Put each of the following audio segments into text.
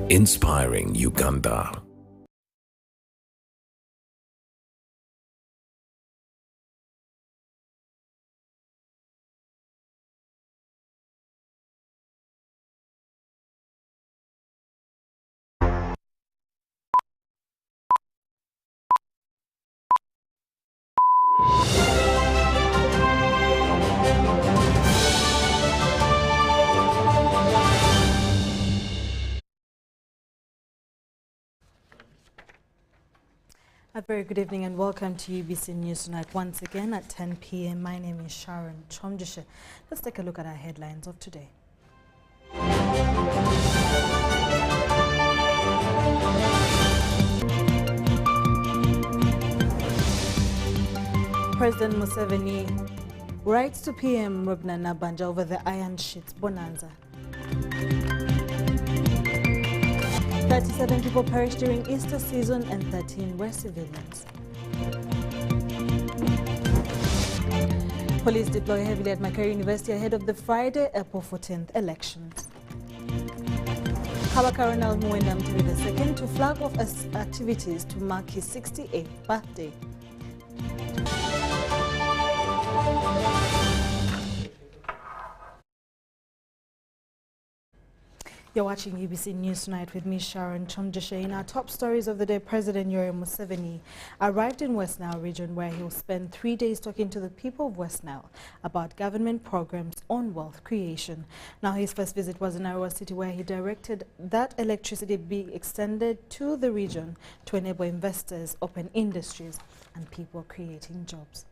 Inspiring Uganda. A very good evening and welcome to UBC News Tonight once again at 10 p.m. My name is Sharon Kyomugisha. Let's take a look at our headlines of today. President Museveni writes to PM Rubna Nabanja over the iron sheets bonanza. 37 people perished during Easter season and 13 were civilians. Police deploy heavily at Makerere University ahead of the Friday, April 14th elections. Kabaka Ronald Muwendam to be the second to flag off activities to mark his 68th birthday. You're watching UBC News Tonight with me, Sharon Kyomugisha. In our top stories of the day, President Yoweri Museveni arrived in West Nile region where he will spend 3 days talking to the people of West Nile about government programs on wealth creation. Now, his first visit was in Arua City where he directed that electricity be extended to the region to enable investors, open industries and people creating jobs.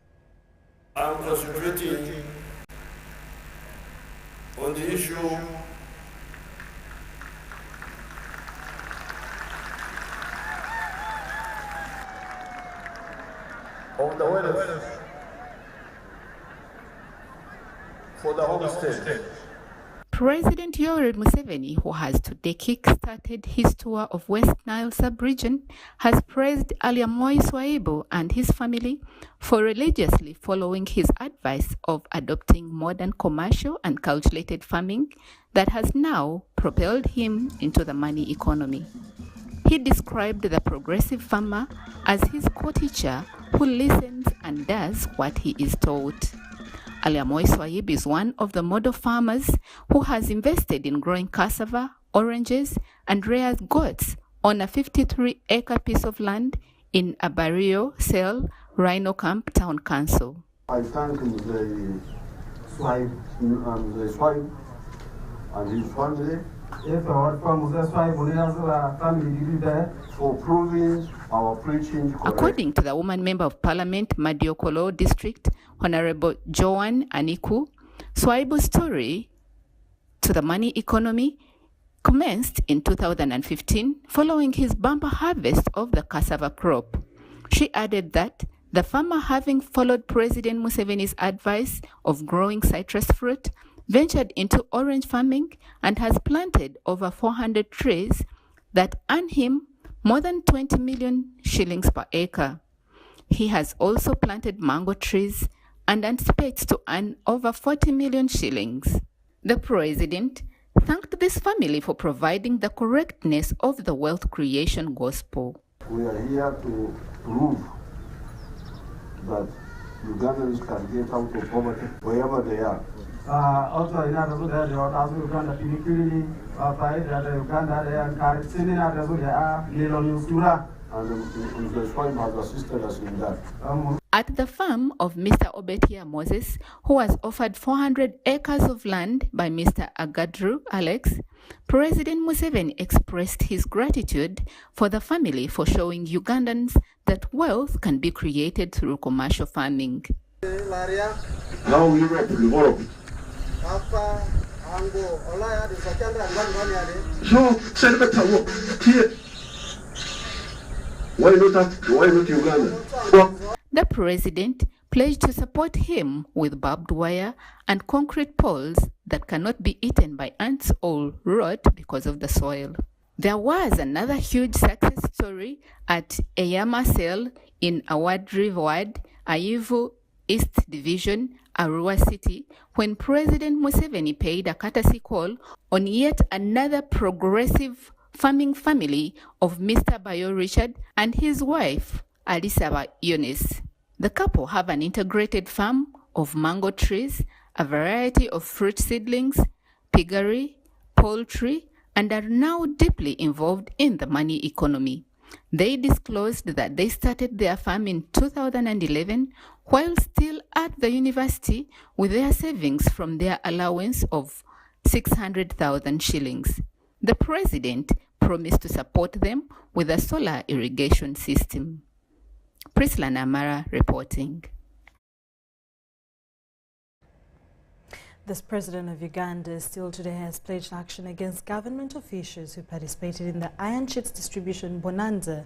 I'm concentrating on the issue of the wealth for the whole state. President Yoweri Museveni, who has today kick-started his tour of West Nile sub-region, has praised Aliamoy Swaibu and his family for religiously following his advice of adopting modern commercial and calculated farming that has now propelled him into the money economy. He described the progressive farmer as his co-teacher who listens and does what he is taught. Aliamoy Swaibu is one of the model farmers who has invested in growing cassava, oranges, and rears goats on a 53-acre piece of land in Abario, Sel, Rhino Camp Town Council. I thank the Swipe and his family for proving our preaching correct. According to the woman member of parliament, Madiokolo district, Honorable Joan Aniku, Swaibu's story to the money economy commenced in 2015 following his bumper harvest of the cassava crop. She added that the farmer, having followed President Museveni's advice of growing citrus fruit, ventured into orange farming and has planted over 400 trees that earn him more than 20 million shillings per acre. He has also planted mango trees and anticipates to earn over 40 million shillings. The president thanked this family for providing the correctness of the wealth creation gospel. We are here to prove that Ugandans can get out of poverty wherever they are. Also, in other words, there are also Uganda Pinikiri, Uganda, And the Swipe has assisted us in that. At the farm of Mr. Obetia Moses, who was offered 400 acres of land by Mr. Agadru Alex, President Museveni expressed his gratitude for the family for showing Ugandans that wealth can be created through commercial farming. Now we are developed. Why not Uganda? The president pledged to support him with barbed wire and concrete poles that cannot be eaten by ants or rot because of the soil. There was another huge success story at Eyama Sale in Awadri Ward, Aivu East Division, Arua City, when President Museveni paid a courtesy call on yet another progressive farming family of Mr. Bayo Richard and his wife, Alisaba Eunice. The couple have an integrated farm of mango trees, a variety of fruit seedlings, piggery, poultry, and are now deeply involved in the money economy. They disclosed that they started their farm in 2011 while still at the university with their savings from their allowance of 600,000 shillings. The president promised to support them with a solar irrigation system. Prisla Namara reporting. This president of Uganda still today has pledged action against government officials who participated in the iron sheets distribution bonanza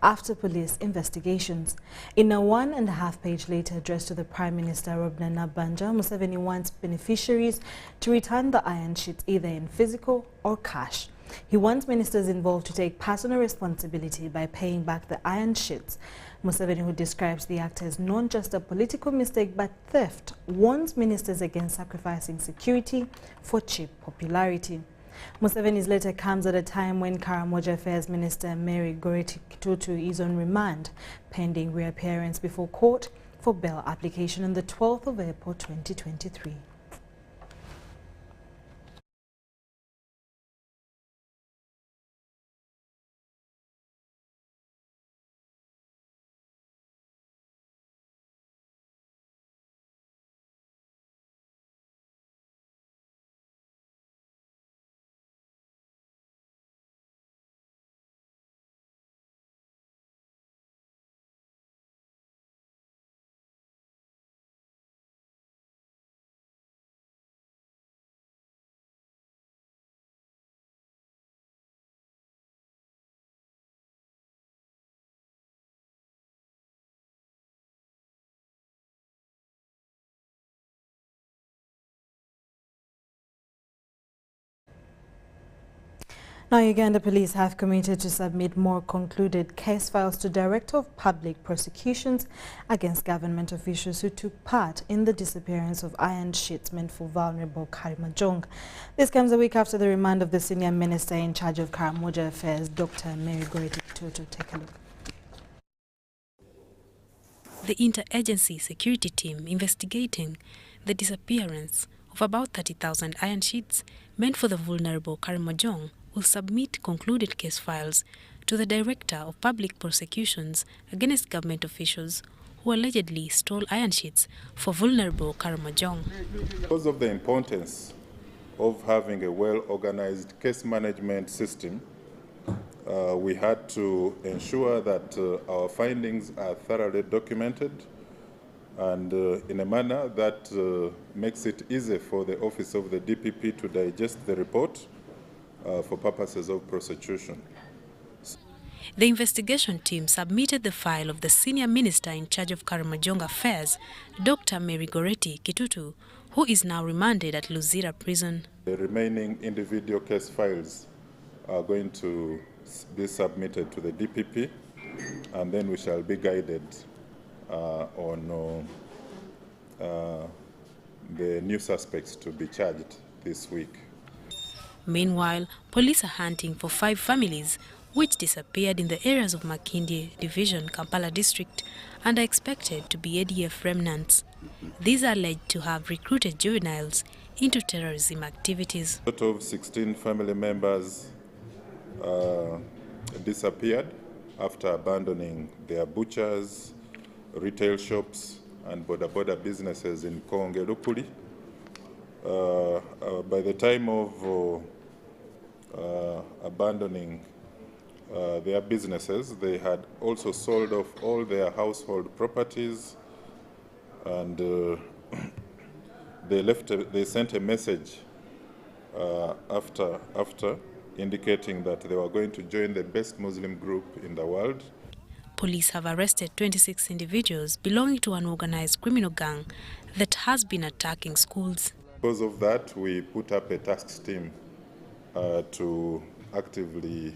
after police investigations. In a 1.5-page letter addressed to the Prime Minister Robna Nabanja, Museveni wants beneficiaries to return the iron sheets either in physical or cash. He wants ministers involved to take personal responsibility by paying back the iron sheets. Museveni, who describes the act as not just a political mistake but theft, warns ministers against sacrificing security for cheap popularity. Museveni's letter comes at a time when Karamoja Affairs Minister Makerere Guild is on remand, pending reappearance before court for bail application on the 12th of April 2023. Now, Uganda police have committed to submit more concluded case files to Director of Public Prosecutions against government officials who took part in the disappearance of iron sheets meant for vulnerable Karimajong. This comes a week after the remand of the senior minister in charge of Karamoja Affairs, Dr. Makerere Guild. Take a look. The interagency security team investigating the disappearance of about 30,000 iron sheets meant for the vulnerable Karimajong will submit concluded case files to the Director of Public Prosecutions against government officials who allegedly stole iron sheets for vulnerable Karimajong. Because of the importance of having a well-organized case management system, we had to ensure that our findings are thoroughly documented and in a manner that makes it easy for the Office of the DPP to digest the report for purposes of prosecution. The investigation team submitted the file of the senior minister in charge of Karimajong affairs, Dr. Makerere Guild, who is now remanded at Luzira prison. The remaining individual case files are going to be submitted to the DPP, and then we shall be guided on the new suspects to be charged this week. Meanwhile, police are hunting for 5 families which disappeared in the areas of Makindye Division, Kampala District, and are expected to be ADF remnants. These are alleged to have recruited juveniles into terrorism activities. A total of 16 family members disappeared after abandoning their butchers, retail shops, and border businesses in Konge Lupuli. By the time of abandoning their businesses, they had also sold off all their household properties, and they sent a message after indicating that they were going to join the best Muslim group in the world. Police have arrested 26 individuals belonging to an organized criminal gang that has been attacking schools. Because of that, we put up a task team to actively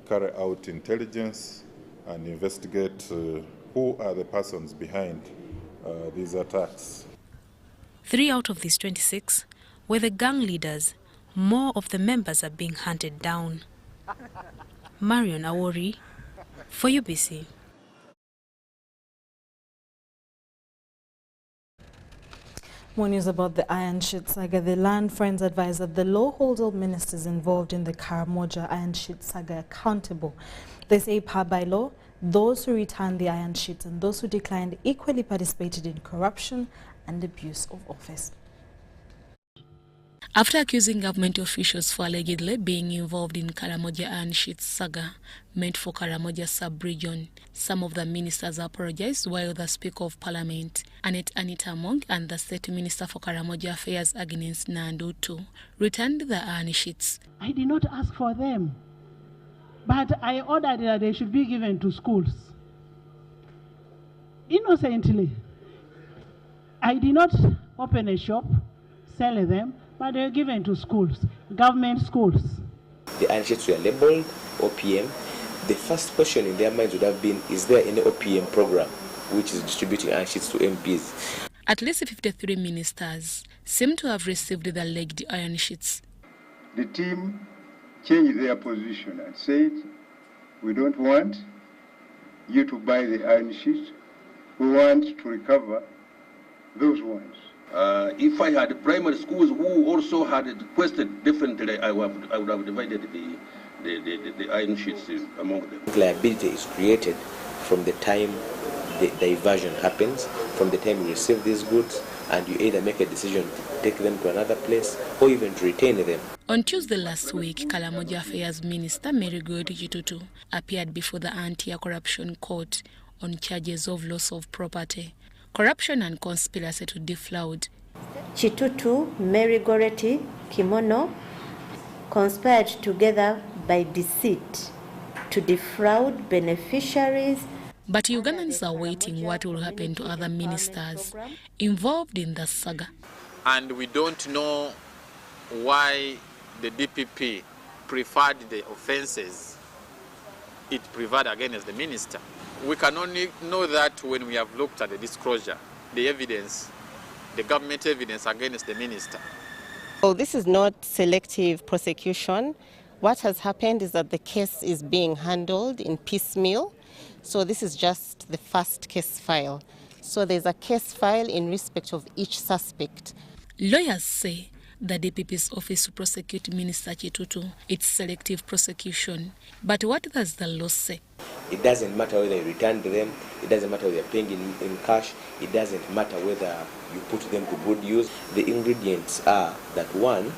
carry out intelligence and investigate who are the persons behind these attacks. 3 out of these 26 were the gang leaders more of the members are being hunted down. Marion Awori for UBC. More news about the Iron Sheet saga. The Land Friends advise that the law holds all ministers involved in the Karamoja Iron Sheet saga accountable. They say by law, those who returned the iron sheets and those who declined equally participated in corruption and abuse of office. After accusing government officials for allegedly being involved in Karamoja Iron Sheet saga meant for Karamoja sub-region, some of the ministers apologized while the Speaker of Parliament, Anita Among, and the State Minister for Karamoja Affairs, Agnes Nandutu, returned the iron sheets. I did not ask for them, but I ordered that they should be given to schools. Innocently. I did not open a shop, sell them, but they were given to schools, government schools. The iron sheets were labeled OPM. The first question in their minds would have been, is there any OPM program which is distributing iron sheets to MPs? At least 53 ministers seem to have received the alleged iron sheets. The team changed their position and said, we don't want you to buy the iron sheets. We want to recover those ones. If I had primary schools who also had requested differently, I would have divided the iron sheets among them. Liability is created from the time the diversion happens, from the time you receive these goods, and you either make a decision to take them to another place or even to retain them. On Tuesday last week, Karamoja Affairs Minister Makerere Guild appeared before the Anti-Corruption Court on charges of loss of property, corruption and conspiracy to defraud. Chitutu, Makerere Kimono conspired together by deceit to defraud beneficiaries. But Ugandans are waiting what will happen to other ministers involved in the saga. And we don't know why the DPP preferred the offences it preferred against the minister. We can only know that when we have looked at the disclosure, the evidence, the government evidence against the minister. Well, this is not selective prosecution. What has happened is that the case is being handled in piecemeal. So this is just the first case file. So there's a case file in respect of each suspect. Lawyers say the DPP's office to prosecute Minister Chitutu, it's selective prosecution. But what does the law say? It doesn't matter whether you return them, it doesn't matter whether you're paying in cash, it doesn't matter whether you put them to good use. The ingredients are that one,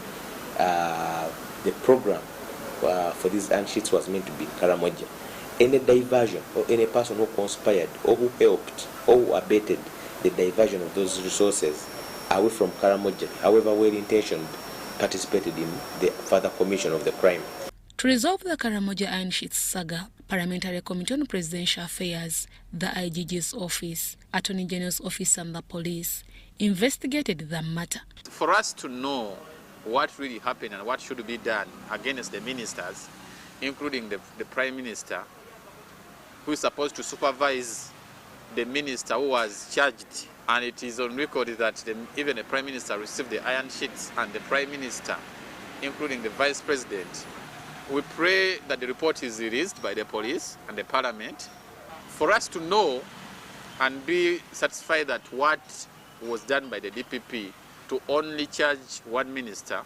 the program for these iron sheets was meant to be Karamoja. Any diversion or any person who conspired or who helped or who abated the diversion of those resources away from Karamoja, however well-intentioned, participated in the further commission of the crime. To resolve the Karamoja Iron Sheets saga, Parliamentary Committee on Presidential Affairs, the IGG's office, Attorney General's office and the police investigated the matter. For us to know what really happened and what should be done against the ministers, including the Prime Minister, who is supposed to supervise the minister who was charged, and it is on record that even the Prime Minister received the iron sheets, and the Prime Minister, including the Vice President. We pray that the report is released by the police and the Parliament for us to know and be satisfied that what was done by the DPP to only charge one minister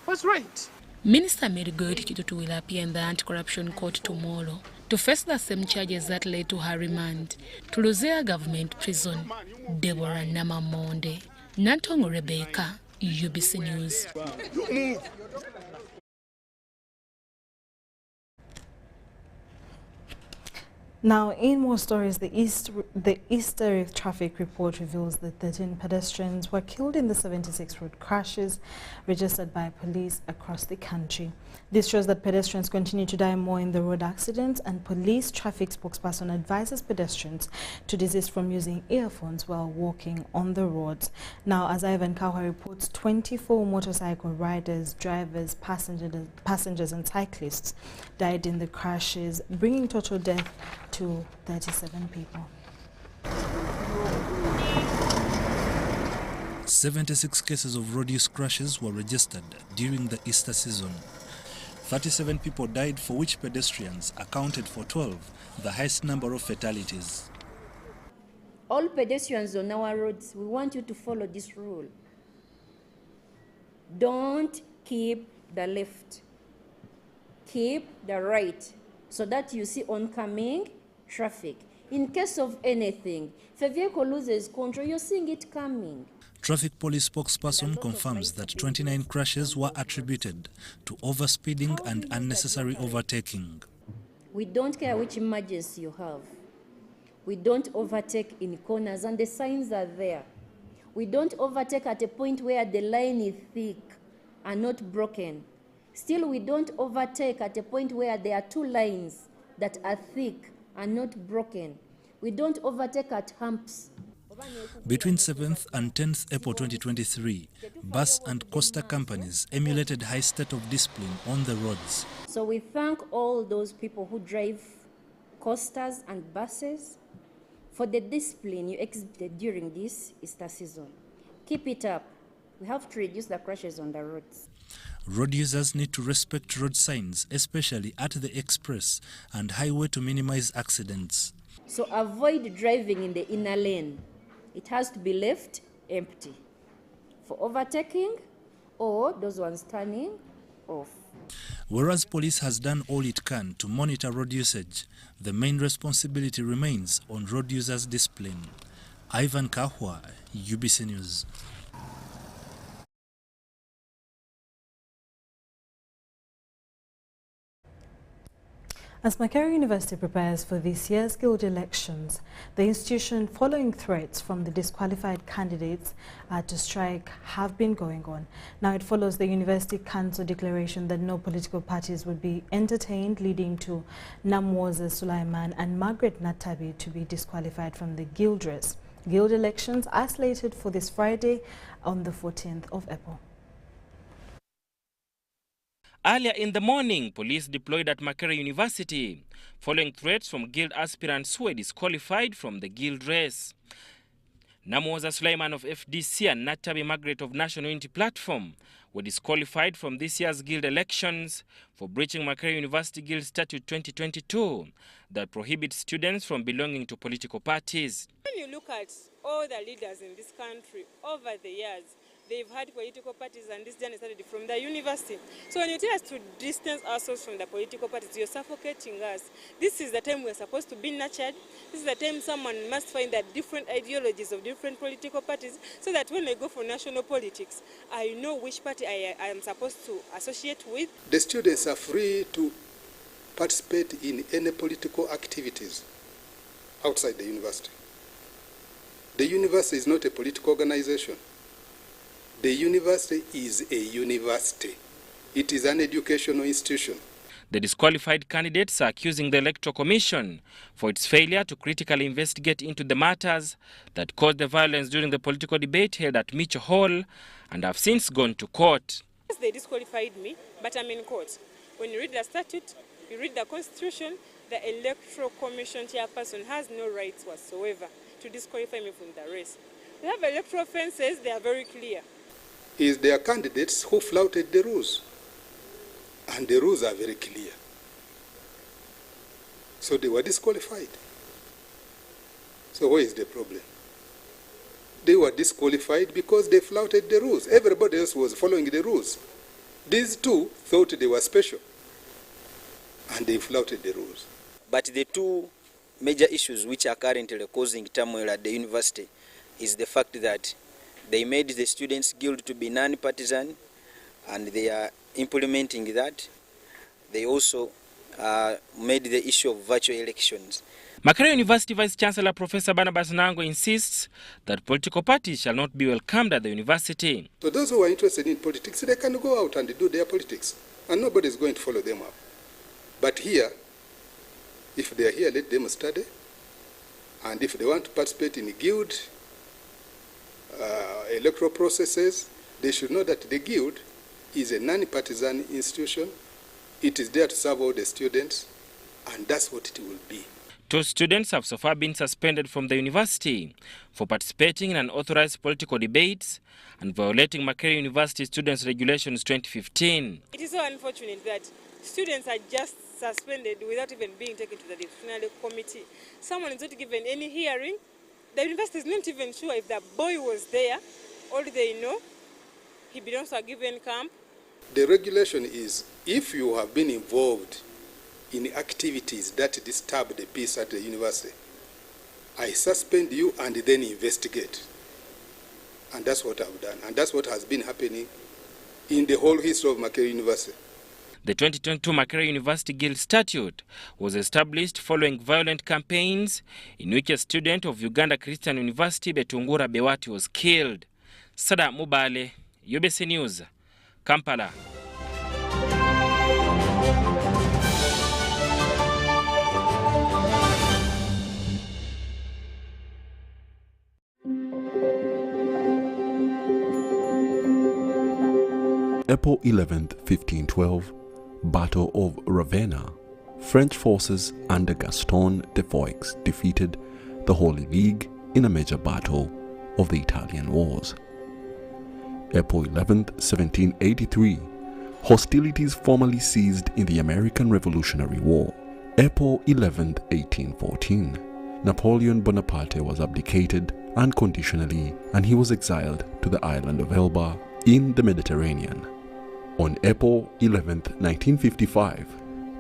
was right. Minister Makerere Guild will appear in the Anti-Corruption Court tomorrow to face the same charges that led to her remand to Luzea Government Prison. Deborah Namamonde, Nantongo Rebecca, UBC News. Now, in more stories, the Easter traffic report reveals that 13 pedestrians were killed in the 76 road crashes registered by police across the country. This shows that pedestrians continue to die more in the road accidents, and police traffic spokesperson advises pedestrians to desist from using earphones while walking on the roads. Now, as Ivan Kawa reports, 24 motorcycle riders, drivers, passengers and cyclists died in the crashes, bringing total death to 37 people. 76 cases of road use crashes were registered during the Easter season. 37 people died, for which pedestrians accounted for 12, the highest number of fatalities. All pedestrians on our roads, we want you to follow this rule. Don't keep the left. Keep the right, so that you see oncoming traffic. In case of anything, if a vehicle loses control, you're seeing it coming. Traffic police spokesperson confirms that 29 crashes were attributed to overspeeding and unnecessary overtaking. We don't care which emergency you have. We don't overtake in corners, and the signs are there. We don't overtake at a point where the line is thick and not broken. Still, we don't overtake at a point where there are two lines that are thick and not broken. We don't overtake at humps. Between 7th and 10th April 2023, bus and coaster companies emulated high state of discipline on the roads. So we thank all those people who drive coasters and buses for the discipline you exhibited during this Easter season. Keep it up. We have to reduce the crashes on the roads. Road users need to respect road signs, especially at the express and highway, to minimize accidents. So avoid driving in the inner lane. It has to be left empty for overtaking or those ones turning off. Whereas police has done all it can to monitor road usage, the main responsibility remains on road users' discipline. Ivan Kahwa, UBC News. As Makerere University prepares for this year's Guild elections, the institution, following threats from the disqualified candidates to strike, have been going on. Now it follows the University Council declaration that no political parties would be entertained, leading to Namwoza Sulaiman and Margaret Natabi to be disqualified from the Guild race. Guild elections are slated for this Friday on the 14th of April. Earlier in the morning, police deployed at Makerere University, following threats from Guild aspirants who were disqualified from the Guild race. Namwoza Sulaiman of FDC and Natabi Margaret of National Unity Platform were disqualified from this year's Guild elections for breaching Makerere University Guild Statute 2022 that prohibits students from belonging to political parties. When you look at all the leaders in this country over the years, they've had political parties, and this journey started from the university. So when you tell us to distance ourselves from the political parties, you're suffocating us. This is the time we're supposed to be nurtured. This is the time someone must find the different ideologies of different political parties, so that when I go for national politics, I know which party I am supposed to associate with. The students are free to participate in any political activities outside the university. The university is not a political organization. The university is a university. It is an educational institution. The disqualified candidates are accusing the Electoral Commission for its failure to critically investigate into the matters that caused the violence during the political debate held at Mitchell Hall, and have since gone to court. They disqualified me, but I'm in court. When you read the statute, you read the Constitution, the Electoral Commission chairperson has no rights whatsoever to disqualify me from the race. We have electoral offences, they are very clear. Is there candidates who flouted the rules, and the rules are very clear. So they were disqualified. So what is the problem? They were disqualified because they flouted the rules. Everybody else was following the rules. These two thought they were special, and they flouted the rules. But the two major issues which are currently causing turmoil at the university is the fact that they made the Students' Guild to be non-partisan, and they are implementing that. They also made the issue of virtual elections. Makerere University Vice-Chancellor Professor Barnabas Nango insists that political parties shall not be welcomed at the university. So those who are interested in politics, they can go out and do their politics, and nobody is going to follow them up. But here, if they are here, let them study, and if they want to participate in the Guild, electoral processes, they should know that the Guild is a non-partisan institution. It is there to serve all the students, and that's what it will be. 2 students have so far been suspended from the university for participating in unauthorized political debates and violating Makerere University Students Regulations 2015. It is so unfortunate that students are just suspended without even being taken to the disciplinary committee. Someone is not given any hearing. The university is not even sure if the boy was there. All they know, he belongs to a given camp. The regulation is, if you have been involved in activities that disturb the peace at the university, I suspend you and then investigate. And that's what I've done. And that's what has been happening in the whole history of Makerere University. The 2022 Makerere University Guild Statute was established following violent campaigns in which a student of Uganda Christian University, Betungura Bewati, was killed. Sada Mubale, UBC News, Kampala. April 11th, 1512, Battle of Ravenna. French forces under Gaston de Foix defeated the Holy League in a major battle of the Italian Wars. April 11th, 1783, hostilities formally ceased in the American Revolutionary War. April 11th, 1814, Napoleon Bonaparte was abdicated unconditionally and he was exiled to the island of Elba in the Mediterranean. On April 11, 1955,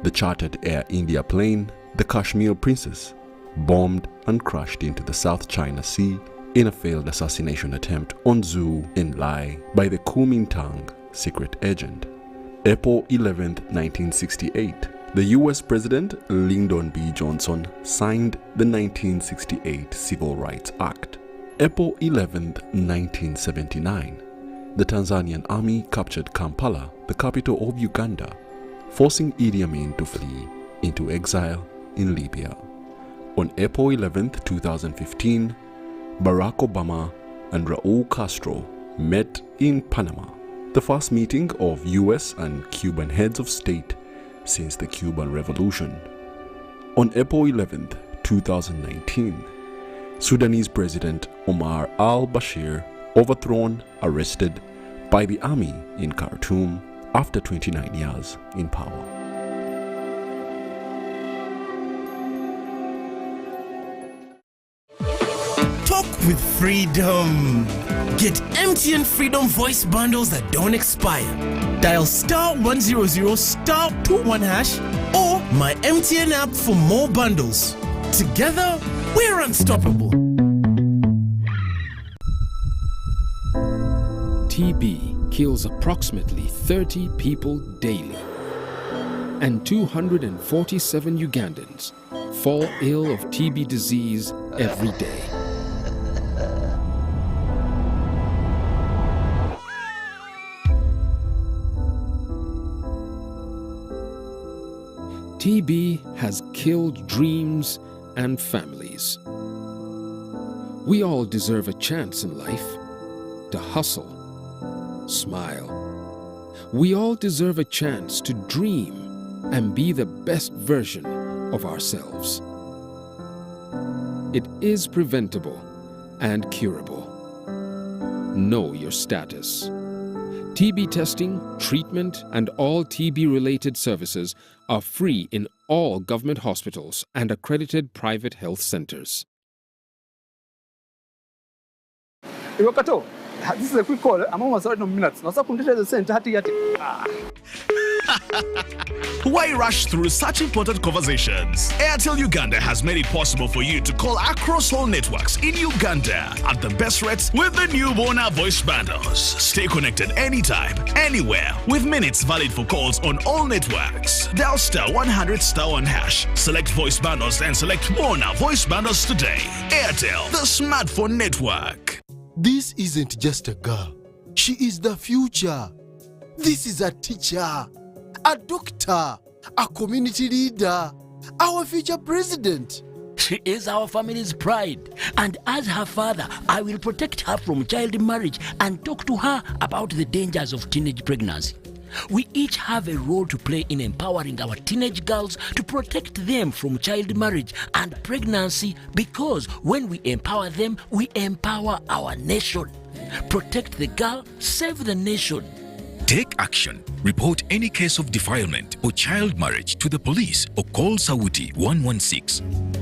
the chartered Air India plane, the Kashmir Princess, bombed and crashed into the South China Sea in a failed assassination attempt on Zhou Enlai by the Kuomintang secret agent. April 11, 1968, the US President Lyndon B. Johnson signed the 1968 Civil Rights Act. April 11, 1979, the Tanzanian army captured Kampala, the capital of Uganda, forcing Idi Amin to flee into exile in Libya. On April 11, 2015, Barack Obama and Raul Castro met in Panama, the first meeting of US and Cuban heads of state since the Cuban Revolution. On April 11, 2019, Sudanese President Omar al-Bashir overthrown, arrested by the army in Khartoum after 29 years in power. Talk with freedom. Get MTN Freedom voice bundles that don't expire. Dial *100 *21 hash or my MTN app for more bundles. Together, we're unstoppable. TB kills approximately 30 people daily, and 247 Ugandans fall ill of TB disease every day. TB has killed dreams and families. We all deserve a chance in life to hustle, smile. We all deserve a chance to dream and be the best version of ourselves. It is preventable and curable. Know your status. TB testing, treatment, and all TB-related services are free in all government hospitals and accredited private health centers. This is a quick call. I'm almost out of minutes. Why rush through such important conversations? Airtel Uganda has made it possible for you to call across all networks in Uganda at the best rates with the new Bona voice bundles. Stay connected anytime, anywhere, with minutes valid for calls on all networks. Dial *100 *1 hash, select voice bundles and select Bona voice bundles today. Airtel, the smartphone network. This isn't just a girl. She is the future. This is a teacher, a doctor, a community leader, our future president. She is our family's pride, and as her father, I will protect her from child marriage and talk to her about the dangers of teenage pregnancy. we each have a role to play in empowering our teenage girls to protect them from child marriage and pregnancy, because when we empower them, we empower our nation. Protect the girl, save the nation. Take action. Report any case of defilement or child marriage to the police or call Sauti 116.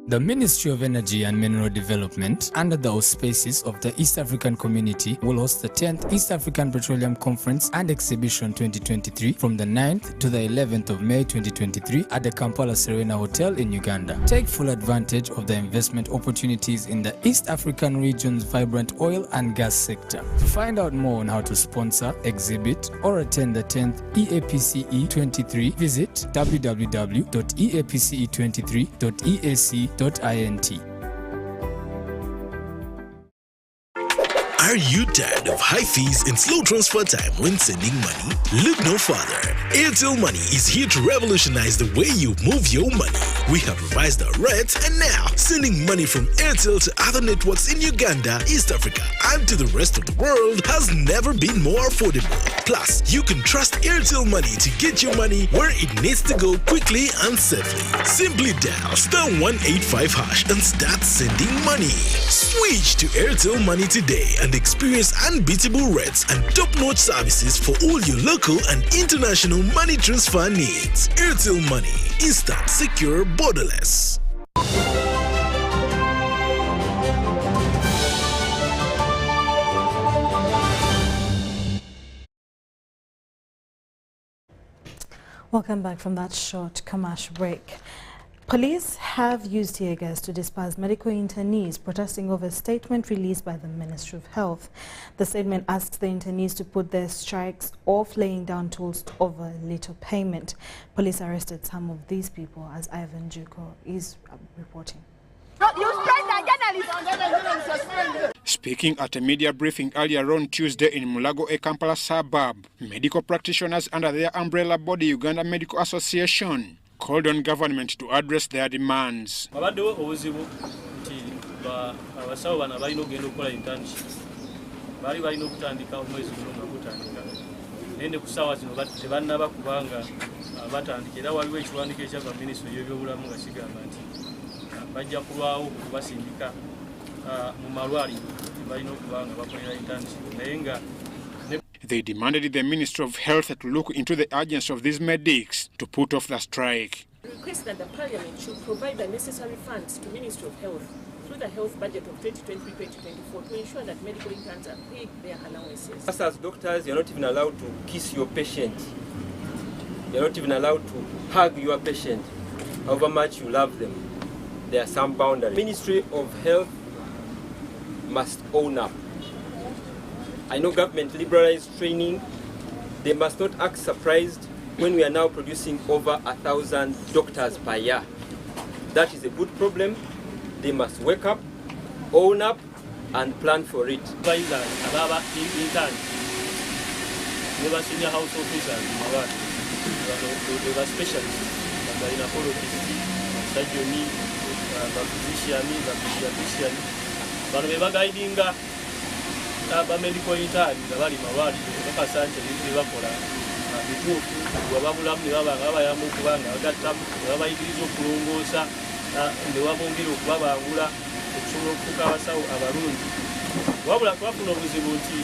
The Ministry of Energy and Mineral Development, under the auspices of the East African Community, will host the 10th East African Petroleum Conference and Exhibition 2023 from the 9th to the 11th of May 2023 at the Kampala Serena Hotel in Uganda. Take full advantage of the investment opportunities in the East African region's vibrant oil and gas sector. To find out more on how to sponsor, exhibit, or attend the 10th EAPCE 23, visit www.eapce23.eac.int. Are you tired of high fees and slow transfer time when sending money? Look no further. Airtel Money is here to revolutionize the way you move your money. We have revised our rates, and now sending money from Airtel to other networks in Uganda, East Africa, and to the rest of the world has never been more affordable. Plus, you can trust Airtel Money to get your money where it needs to go quickly and safely. Simply dial *185# and start sending money. Switch to Airtel Money today and experience unbeatable rates and top-notch services for all your local and international money transfer needs. Airtel Money. Instant, secure, borderless. Welcome back from that short commercial break. Police have used tear gas to disperse medical internees protesting over a statement released by the Ministry of Health. The statement asks the internees to put their strikes off laying down tools over little payment. Police arrested some of these people, as Ivan Juko is reporting. Speaking at a media briefing earlier on Tuesday in Mulago, a Kampala suburb, medical practitioners under their umbrella body Uganda Medical Association called on government to address their demands. They demanded the Ministry of Health to look into the urgency of these medics to put off the strike. We request that the Parliament should provide the necessary funds to Ministry of Health through the health budget of 2023-2024 to ensure that medical interns are paid their allowances. Us as doctors, you're not even allowed to kiss your patient. You're not even allowed to hug your patient, however much you love them. There are some boundaries. Ministry of Health must own up. I know government liberalized training. They must not act surprised when we are now producing over 1,000 doctors per year. That is a good problem. They must wake up, own up, and plan for it. Medical interns abali mawaliro bakasanje bintu bakola bituufu wababulamu ne babayamba okubanga bagattamu ne babayigiriza okulongoosa ne wabongera okubabangula okusobola okufuuka abasawo abalungi. Wabula twafuna obuzibu nti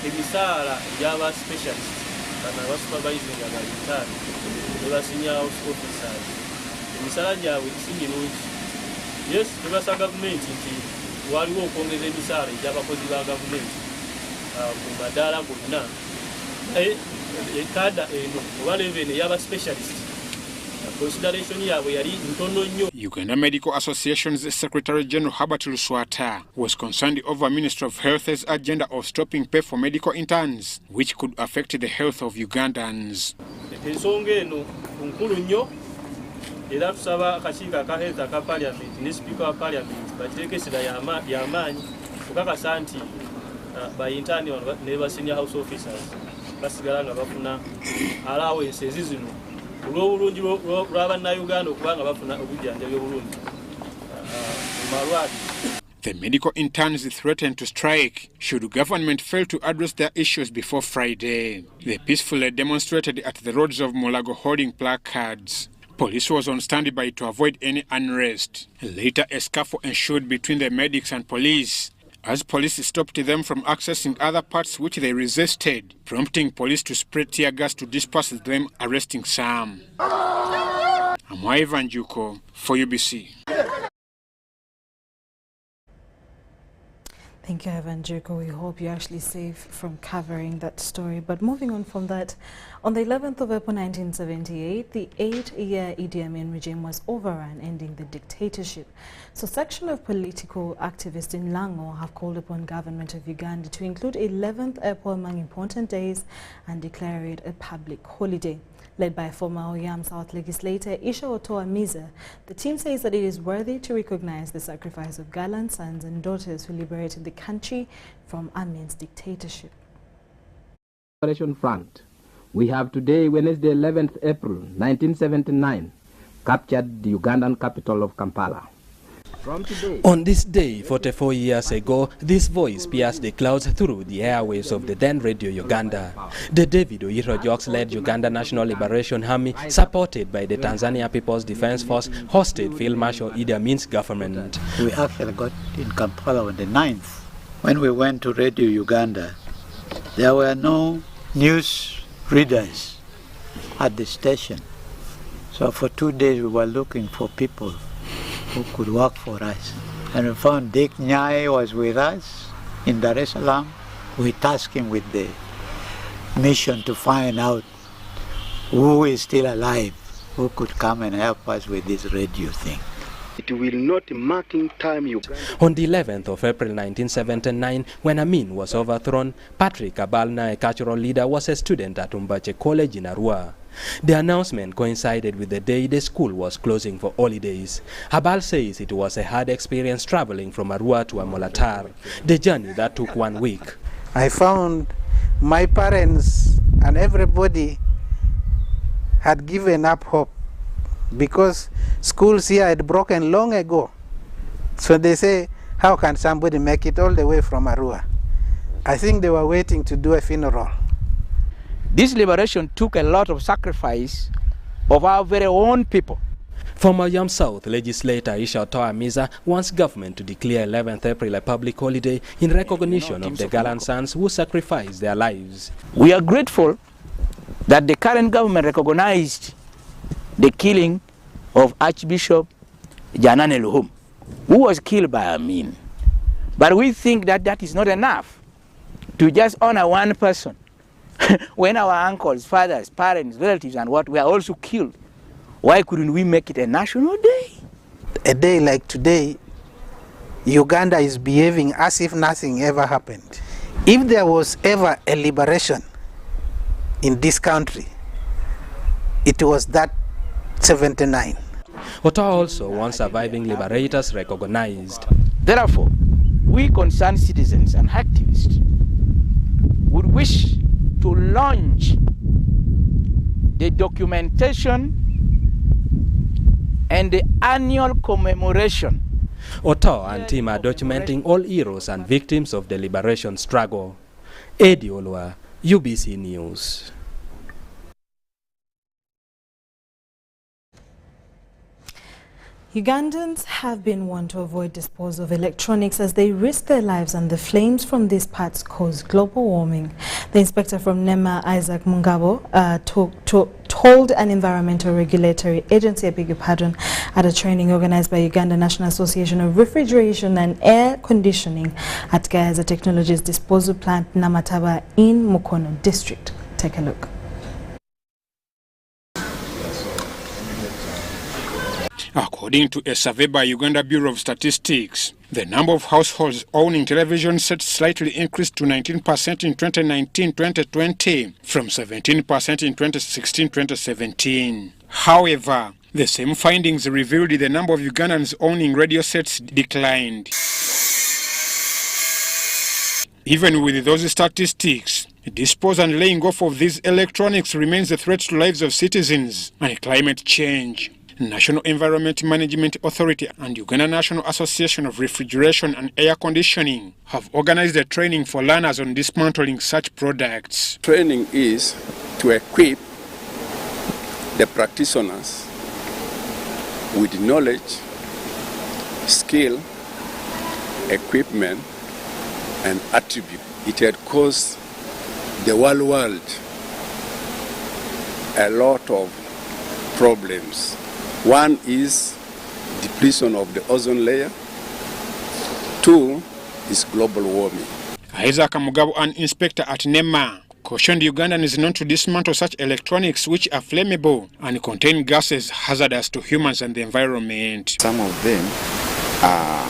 emisaala gy'aba specialist bano abasupervising aba intern ne basenior house officers emisaala gyabwe si mirungi. Yes, tubasa gavumenti nti waliwo okwongeza emisaala egy'abakozi ba gavumenti ku madaala gonna ekada eno oba leveni ey'aba specialist consideration yabwe yali ntono nnyo. Uganda Medical Association's Secretary General Herbert Luswata was concerned over Ministry of Health's agenda of stopping pay for medical interns, which could affect the health of Ugandans. Ensonga eno nkulu nnyo. Era tusaba akakiiko akaheeza aka Parliament ne Speaker wa Parliament bakirekesera y'amaanyi okukakasa nti bayintani ne ba senior house officers basigala nga bafuna allowance zino olw'obulungi lw'Abannayuganda okubanga bafuna obujjanjabi obulungi mu malwaliro. The medical interns threatened to strike should government fail to address their issues before Friday. They peacefully demonstrated at the roads of Mulago holding placards. Police was on standby to avoid any unrest. Later, a scuffle ensued between the medics and police, as police stopped them from accessing other parts which they resisted, prompting police to spray tear gas to disperse them, arresting some. I'm Ivan Juko for UBC. Thank you, Ivan Juko. We hope you're actually safe from covering that story. But moving on from that, on the 11th of April 1978, the 8-year Idi Amin regime was overrun, ending the dictatorship. So, section of political activists in Lango have called upon government of Uganda to include 11th April among important days and declare it a public holiday. Led by former Oyam South legislator Isha Otoa Miza, the team says that it is worthy to recognize the sacrifice of gallant sons and daughters who liberated the country from Amin's dictatorship. Front. We have today, Wednesday, 11th April 1979, captured the Ugandan capital of Kampala. On this day, 44 years ago, this voice pierced the clouds through the airwaves of the then Radio Uganda. The David Oyiro Jokes-led Uganda National Liberation Army, supported by the Tanzania People's Defense Force, hosted Field Marshal Idi Amin's government. We actually got in Kampala on the 9th. When we went to Radio Uganda, there were no news readers at the station. So for 2 days we were looking for people who could work for us. And we found Dick Nyai was with us in Dar es Salaam. We tasked him with the mission to find out who is still alive, who could come and help us with this radio thing. It will not marking time Uganda. On the 11th of April 1979, when Amin was overthrown, Patrick Abalna, a cultural leader, was a student at Umbache College in Arua. The announcement coincided with the day the school was closing for holidays. Abal says it was a hard experience traveling from Arua to Amolatar, the journey that took 1 week. I found my parents and everybody had given up hope because schools here had broken long ago. So they say, how can somebody make it all the way from Arua? I think they were waiting to do a funeral. This liberation took a lot of sacrifice of our very own people. Former Yam South legislator Isha Otoa Miza wants government to declare 11th April a public holiday in recognition of the gallant sons who sacrificed their lives. We are grateful that the current government recognized the killing of Archbishop Janane Luhum, who was killed by Amin. But we think that that is not enough to just honor one person. When our uncles, fathers, parents, relatives and what were also killed, why couldn't we make it a national day? A day like today, Uganda is behaving as if nothing ever happened. If there was ever a liberation in this country, it was that 79. Otoa also wants surviving liberators recognized. Therefore, we concerned citizens and activists would wish to launch the documentation and the annual commemoration. Otoa and team are documenting all heroes and victims of the liberation struggle. Eddie Olwa, UBC News. Ugandans have been warned to avoid disposal of electronics as they risk their lives and the flames from these parts cause global warming. The inspector from NEMA, Isaac Mungabo, told an environmental regulatory agency, at a training organized by Uganda National Association of Refrigeration and Air Conditioning at Gayaza Technologies disposal plant Namataba in Mukono district. Take a look. According to a survey by Uganda Bureau of Statistics, the number of households owning television sets slightly increased to 19% in 2019-2020 from 17% in 2016-2017. However, the same findings revealed the number of Ugandans owning radio sets declined. Even with those statistics, disposal and laying off of these electronics remains a threat to lives of citizens and climate change. National Environment Management Authority and Uganda National Association of Refrigeration and Air Conditioning have organized a training for learners on dismantling such products. Training is to equip the practitioners with knowledge, skill, equipment, and attribute. It had caused the world a lot of problems. One is depletion of the ozone layer. Two is global warming. Isaac Mugabo, an inspector at NEMA, cautioned Ugandans not to dismantle such electronics which are flammable and contain gases hazardous to humans and the environment. Some of them are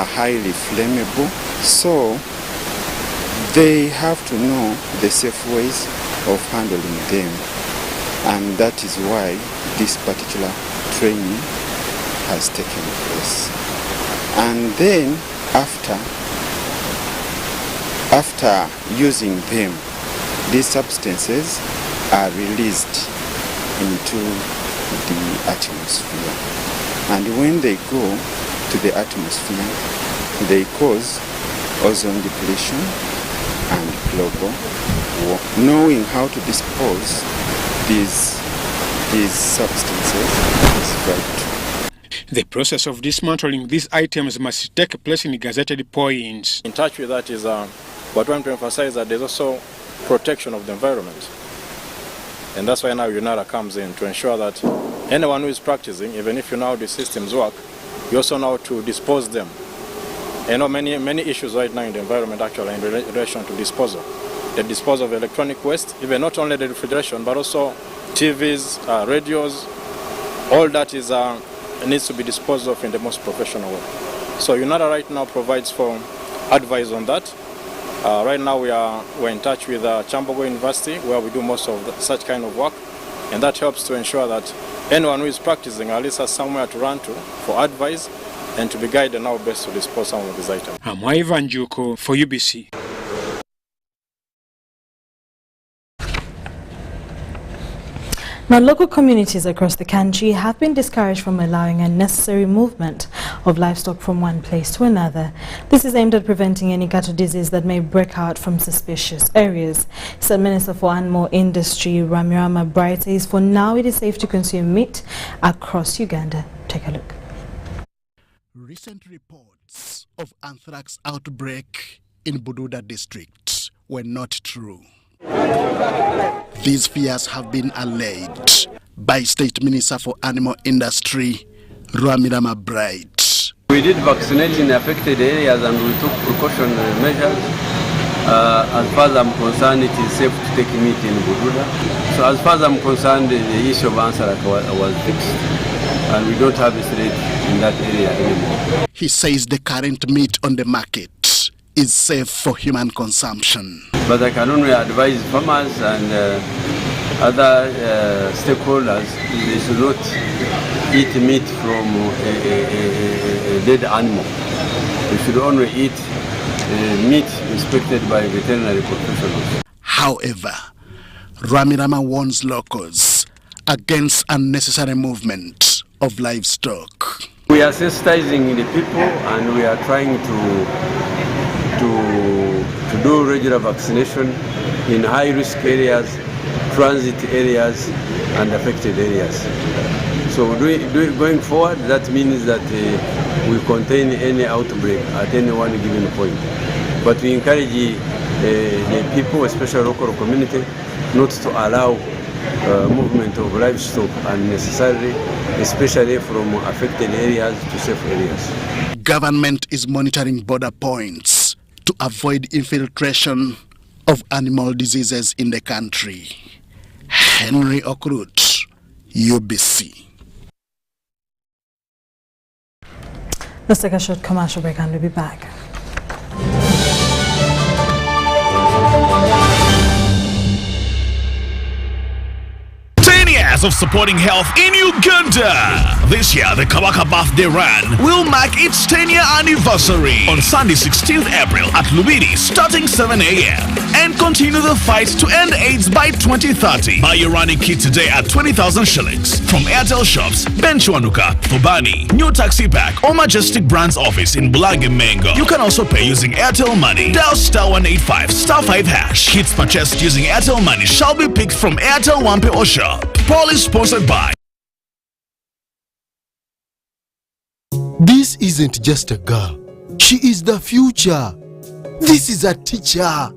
highly flammable, so they have to know the safe ways of handling them, and that is why this particular training has taken place. And then after using them, these substances are released into the atmosphere, and when they go to the atmosphere, they cause ozone depletion and global warming. Knowing how to dispose these substances is vital. The process of dismantling these items must take place in gazetted points. In touch with that is what we want to emphasize that there's also protection of the environment. And that's why now UNARA comes in to ensure that anyone who is practicing, even if you know how the systems work, you also know how to dispose them. You know, many issues right now in the environment actually in relation to disposal. The disposal of electronic waste, even not only the refrigeration, but also TVs, radios, all that is needs to be disposed of in the most professional way. So UNARA right now provides for advice on that. Right now we're in touch with Chambogo University, where we do most of such kind of work, and that helps to ensure that anyone who is practicing at least has somewhere to run to for advice and to be guided how best to dispose some of these items. I'm Ivan Juko for UBC. Now, local communities across the country have been discouraged from allowing unnecessary movement of livestock from one place to another. This is aimed at preventing any cattle disease that may break out from suspicious areas. Said Minister for Animal Industry Ramirama Bright says for now it is safe to consume meat across Uganda. Take a look. Recent reports of anthrax outbreak in Bududa district were not true. These fears have been allayed by State Minister for Animal Industry, Ramirama Bright. We did vaccinate in affected areas and we took precautionary measures. As far as I'm concerned, it is safe to take meat in Bududa. So as far as I'm concerned, the issue of anthrax was fixed, and we don't have a threat in that area anymore. He says the current meat on the market is safe for human consumption. But I can only advise farmers and other stakeholders they should not eat meat from a dead animal. They should only eat meat inspected by veterinary professionals. However, Ramirama warns locals against unnecessary movement of livestock. We are sensitizing the people and we are trying to do regular vaccination in high-risk areas, transit areas, and affected areas. So going forward, that means that we contain any outbreak at any one given point. But we encourage the people, especially local community, not to allow movement of livestock unnecessarily, especially from affected areas to safe areas. Government is monitoring border points to avoid infiltration of animal diseases in the country. Henry Okrut, UBC. Let's take a short commercial break and we'll be back. Of supporting health in Uganda. This year, the Kabaka Birthday Run will mark its 10-year anniversary on Sunday, 16th April at Lubidi, starting 7 a.m. and continue the fight to end AIDS by 2030. Buy your running kit today at 20,000 shillings from Airtel shops, Benchwanuka, Fubani, New Taxi Pack, or Majestic Brands office in Bulagi Mango. You can also pay using Airtel Money. Dial *185 *5 hash. Kits purchased using Airtel Money shall be picked from Airtel Wampe or Shop. Proudly sponsored by. This isn't just a girl. She is the future. This is a teacher,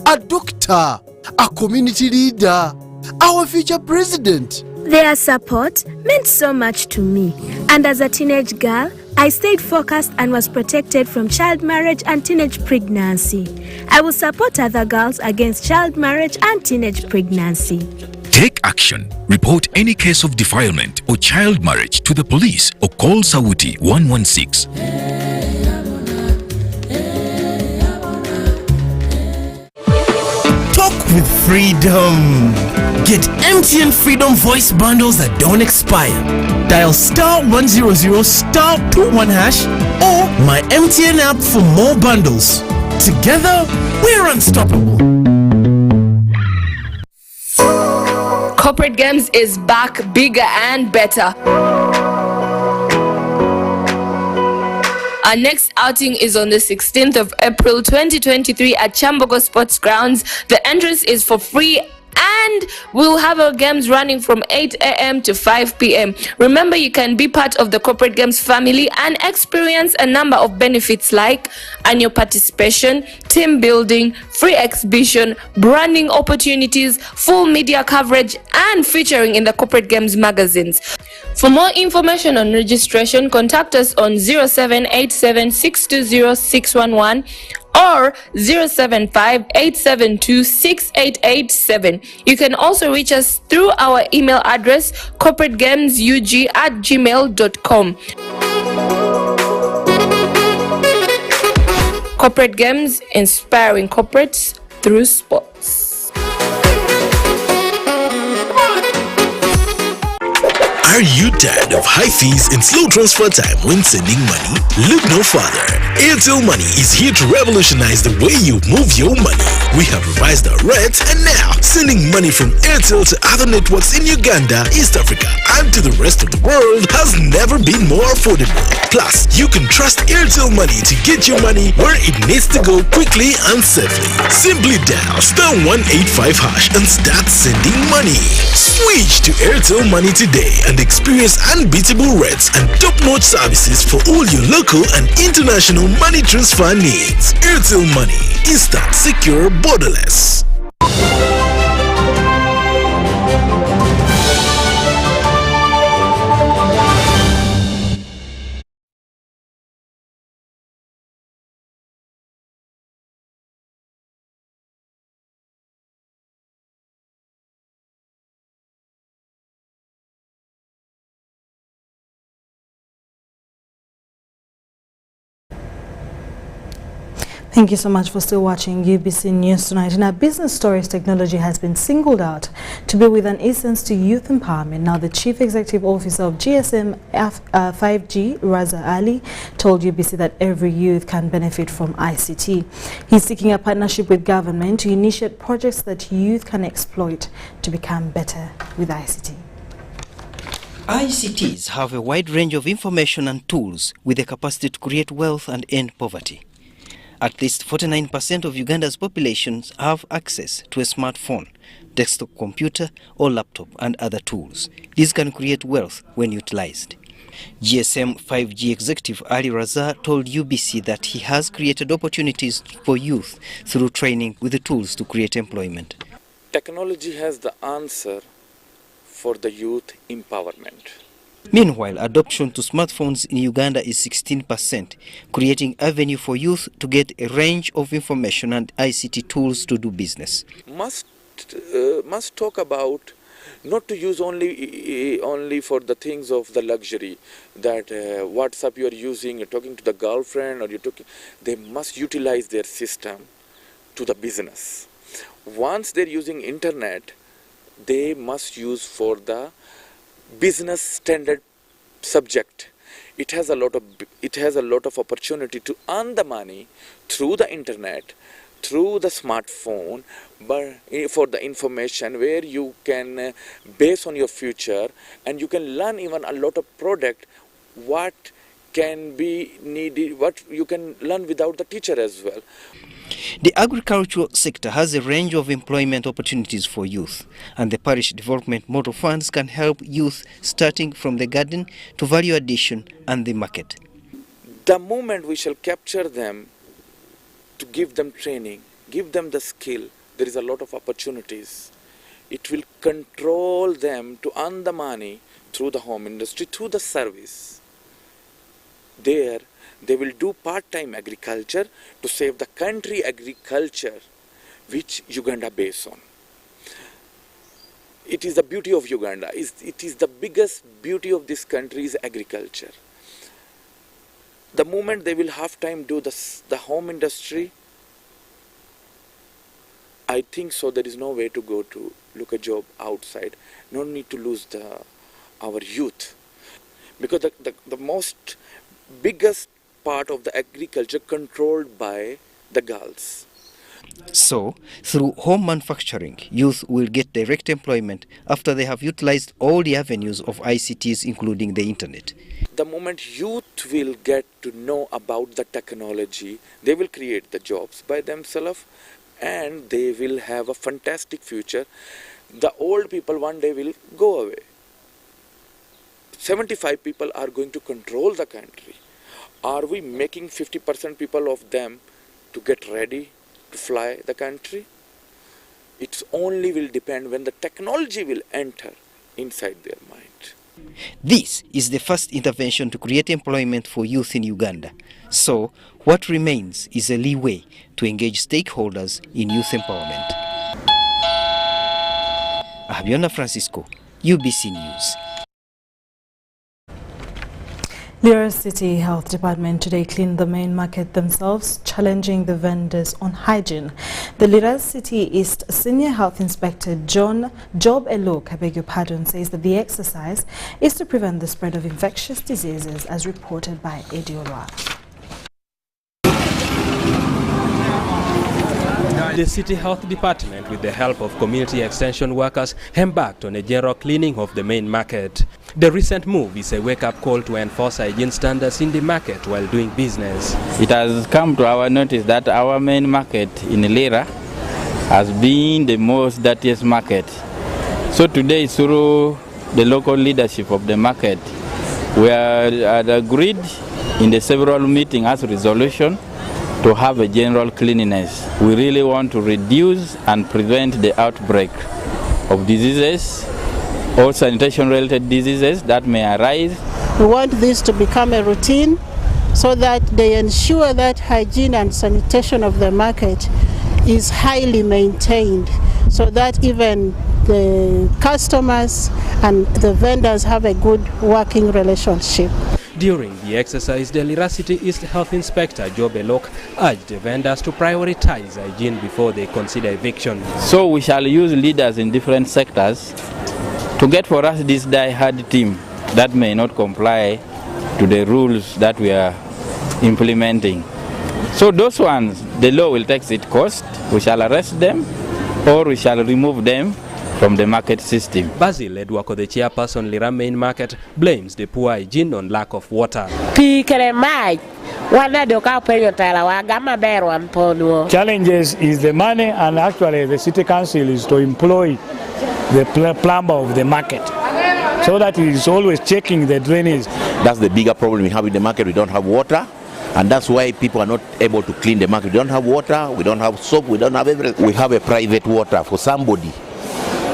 a doctor, a community leader, our future president. Their support meant so much to me. And as a teenage girl, I stayed focused and was protected from child marriage and teenage pregnancy. I will support other girls against child marriage and teenage pregnancy. Take action. Report any case of defilement or child marriage to the police or call Sauti 116. Talk with freedom. Get MTN Freedom voice bundles that don't expire. Dial *100 *21 hash or my MTN app for more bundles. Together, we're unstoppable. Corporate Games is back, bigger and better. Our next outing is on the 16th of April 2023 at Chambogo Sports Grounds. The entrance is for free and we'll have our games running from 8 a.m. to 5 p.m. Remember, you can be part of the Corporate Games family and experience a number of benefits like annual participation, team building, free exhibition, branding opportunities, full media coverage, and featuring in the Corporate Games magazines. For more information on registration, contact us on 0787-620-611 or 075-872-6887. You can also reach us through our email address corporategamesug@gmail.com. Corporate Games, inspiring corporates through sports. Are you tired of high fees and slow transfer time when sending money? Look no further. Airtel Money is here to revolutionize the way you move your money. We have revised our rates and now sending money from Airtel to other networks in Uganda, East Africa, and to the rest of the world has never been more affordable. Plus, you can trust Airtel Money to get your money where it needs to go quickly and safely. Simply dial *185 hash and start sending money. Switch to Airtel Money today and experience unbeatable rates and top-notch services for all your local and international money transfer needs. Airtel Money. Instant, secure, borderless. Thank you so much for still watching UBC News Tonight. In our business stories, technology has been singled out to be with an essence to youth empowerment. Now, the Chief Executive Officer of GSM 5G, Raza Ali, told UBC that every youth can benefit from ICT. He's seeking a partnership with government to initiate projects that youth can exploit to become better with ICT. ICTs have a wide range of information and tools with the capacity to create wealth and end poverty. At least 49% of Uganda's population have access to a smartphone, desktop computer or laptop and other tools. These can create wealth when utilized. GSM 5G executive Ali Raza told UBC that he has created opportunities for youth through training with the tools to create employment. Technology has the answer for the youth empowerment. Meanwhile, adoption to smartphones in Uganda is 16%, creating avenue for youth to get a range of information and ICT tools to do business. Must talk about not to use only for the things of the luxury, that WhatsApp you are using, you're talking to the girlfriend, or you're talking. They must utilize their system to the business. Once they're using internet, they must use for the business standard subject. It has a lot of opportunity to earn the money through the internet through the smartphone, but for the information where you can base on your future, and you can learn even a lot of product, what can be needed, what you can learn without the teacher as well. The agricultural sector has a range of employment opportunities for youth, and the parish development model funds can help youth starting from the garden to value addition and the market. The moment we shall capture them, to give them training, give them the skill, there is a lot of opportunities. It will control them to earn the money through the home industry, through the service. There, they will do part-time agriculture to save the country agriculture, which Uganda based on. It is the beauty of Uganda. It is the biggest beauty of this country is agriculture. The moment they will have time do the home industry, I think so there is no way to go to look a job outside. No need to lose our youth. Because the most biggest part of the agriculture controlled by the girls. So, through home manufacturing, youth will get direct employment after they have utilized all the avenues of ICTs, including the internet. The moment youth will get to know about the technology, they will create the jobs by themselves and they will have a fantastic future. The old people one day will go away. 75 people are going to control the country. Are we making 50% people of them to get ready to fly the country? It only will depend when the technology will enter inside their mind. This is the first intervention to create employment for youth in Uganda. So, what remains is a leeway to engage stakeholders in youth empowerment. Abiona Francisco, UBC News. Lira City Health Department today cleaned the main market themselves, challenging the vendors on hygiene. The Lira City East Senior Health Inspector Job Elok, says that the exercise is to prevent the spread of infectious diseases as reported by Ediolwa. The City Health Department, with the help of community extension workers, embarked on a general cleaning of the main market. The recent move is a wake-up call to enforce hygiene standards in the market while doing business. It has come to our notice that our main market in Lira has been the most dirtiest market. So today, through the local leadership of the market, we had agreed in the several meetings as a resolution to have a general cleanliness. We really want to reduce and prevent the outbreak of diseases or sanitation-related diseases that may arise. We want this to become a routine so that they ensure that hygiene and sanitation of the market is highly maintained, so that even the customers and the vendors have a good working relationship. During the exercise, the Lira City East Health Inspector Job Elok urged the vendors to prioritize hygiene before they consider eviction. So we shall use leaders in different sectors to get for us this die-hard team that may not comply to the rules that we are implementing. So those ones, the law will take its cost. We shall arrest them or we shall remove them from the market system. Basil Edwako, the chairperson Lira Main Market, blames the poor hygiene on lack of water. Challenges is the money, and actually the city council is to employ the plumber of the market, so that he is always checking the drainage. That's the bigger problem we have in the market. We don't have water, and that's why people are not able to clean the market. We don't have water, we don't have soap, we don't have everything. We have a private water for somebody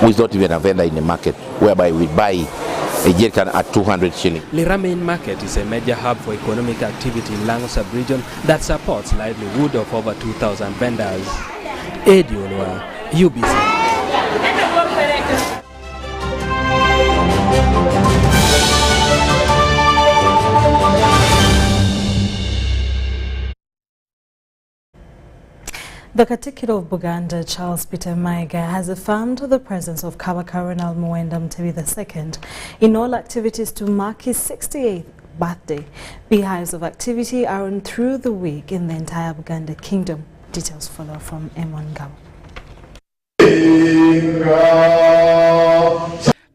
who is not even a vendor in the market, whereby we buy a jerrycan at 200 shillings. Lira Main Market is a major hub for economic activity in Lango sub-region that supports livelihood of over 2,000 vendors. Ediolwa, UBC. The Katikiro of Buganda, Charles Peter Maiga, has affirmed the presence of Kabaka Ronald Muwenda Mutebi II in all activities to mark his 68th birthday. Beehives of activity are on through the week in the entire Buganda Kingdom. Details follow from M1 Gabo.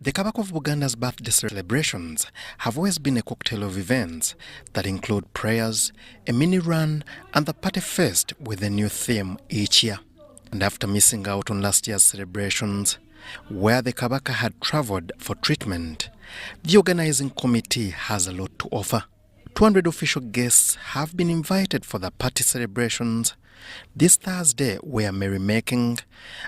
The Kabaka of Buganda's birthday celebrations have always been a cocktail of events that include prayers, a mini run, and the party fest with a new theme each year. And after missing out on last year's celebrations, where the Kabaka had travelled for treatment, the organizing committee has a lot to offer. 200 official guests have been invited for the party celebrations this Thursday, where merrymaking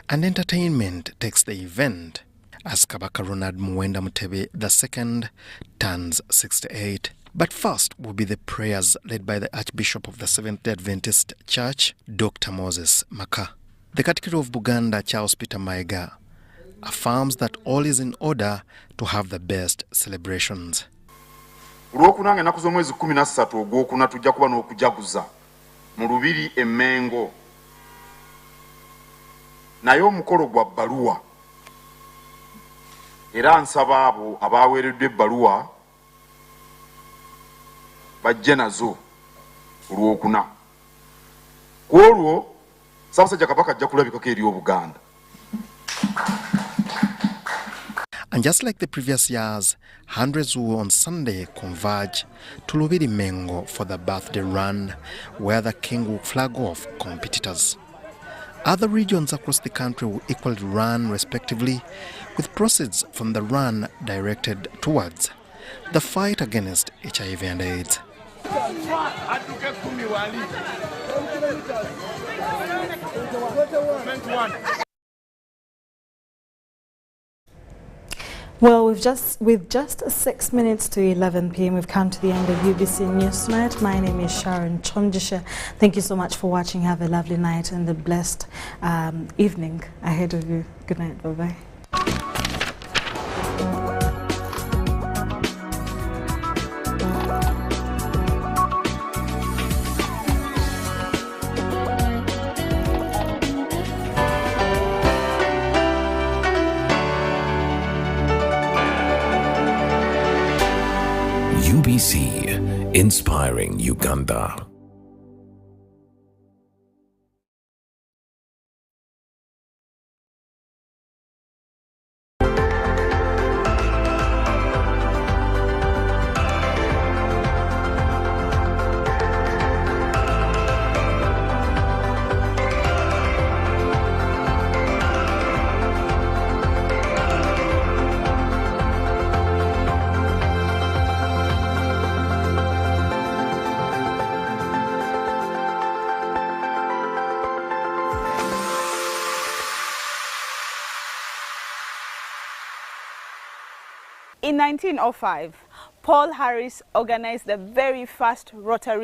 and entertainment takes the event, as Kabaka Ronald Muwenda Mutebi II turns 68. But first will be the prayers led by the Archbishop of the Seventh-day Adventist Church, Dr. Moses Maka. The Category of Buganda, Charles Peter Maiga, affirms that all is in order to have the best celebrations. Olwokunanga ennaku z'omwezi 13 ogwokuna tujja kuba n'okujaguza mu Lubiri e Mengo. Naye omukolo gwa bbaluwa. Era nsaba abo abaweereddwa ebbaluwa bajje nazo olwokuna. Ku olwo Ssaabasajja Kabaka ajja kulabikako eri Obuganda. And just like the previous years, hundreds will on Sunday converge to Lubiri Mengo for the birthday run, where the king will flag off competitors. Other regions across the country will equally run respectively, with proceeds from the run directed towards the fight against HIV and AIDS. Well, with just 6 minutes to 11 p.m., we've come to the end of UBC News Tonight. My name is Sharon Kyomugisha. Thank you so much for watching. Have a lovely night and a blessed evening ahead of you. Good night. Bye-bye. UBC, inspiring Uganda. In 1905, Paul Harris organized the very first Rotary